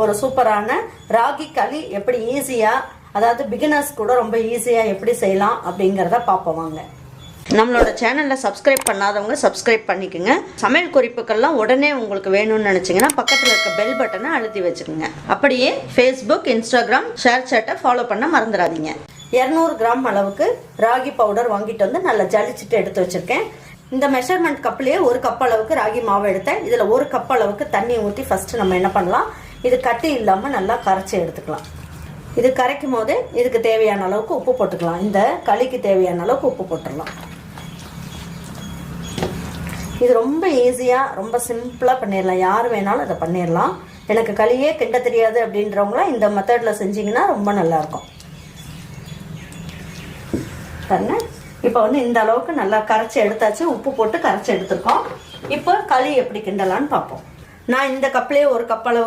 ஒரு சூப்பரான ராகி களி எப்படி ஈஸியா, அதாவது பிகினர்ஸ் கூட ரொம்ப ஈஸியா எப்படி செய்யலாம் அப்படிங்கறத பாப்போம் வாங்க. நம்மளோட சேனலை சப்ஸ்கிரைப் பண்ணாதவங்க சப்ஸ்கிரைப் பண்ணிக்கோங்க. சமையல் குறிப்புகள்லாம் உடனே உங்களுக்கு வேணும்னு நினைச்சீங்கன்னா பக்கத்தில் இருக்க பெல் பட்டனை அழுத்தி வச்சுக்கோங்க. அப்படியே ஃபேஸ்புக், இன்ஸ்டாகிராம், ஷேர் சேட்டை ஃபாலோ பண்ண மறந்துடாதீங்க. 200 கிராம் அளவுக்கு ராகி பவுடர் வாங்கிட்டு வந்து நல்லா ஜலிச்சுட்டு எடுத்து வச்சிருக்கேன். இந்த மெஷர்மெண்ட் கப்லேயே 1 கப் அளவுக்கு ராகி மாவு எடுத்தேன். இதில் 1 கப் அளவுக்கு தண்ணி ஊற்றி ஃபர்ஸ்ட் நம்ம என்ன பண்ணலாம், இது கட்டி இல்லாமல் நல்லா கரைச்சி எடுத்துக்கலாம். இது கரைக்கும் போது இதுக்கு தேவையான அளவுக்கு உப்பு போட்டுக்கலாம். இந்த களிக்கு தேவையான அளவுக்கு உப்பு போட்டுடலாம். இது ரொம்ப ஈஸியாக, ரொம்ப சிம்பிளாக பண்ணிடலாம். யார் வேணாலும் அதை பண்ணிடலாம். எனக்கு களியே கிண்ட தெரியாது அப்படின்றவங்களாம் இந்த மெத்தடில் செஞ்சிங்கன்னா ரொம்ப நல்லாயிருக்கும். பாருங்க, இப்போ வந்து இந்த அளவுக்கு நல்லா கரைச்சி எடுத்தாச்சு. உப்பு போட்டு கரைச்சி எடுத்துருக்கோம். இப்போ களி எப்படி கிண்டலான்னு பார்ப்போம். நான் இந்த கப்லேயே 1 கப் அளவுக்கு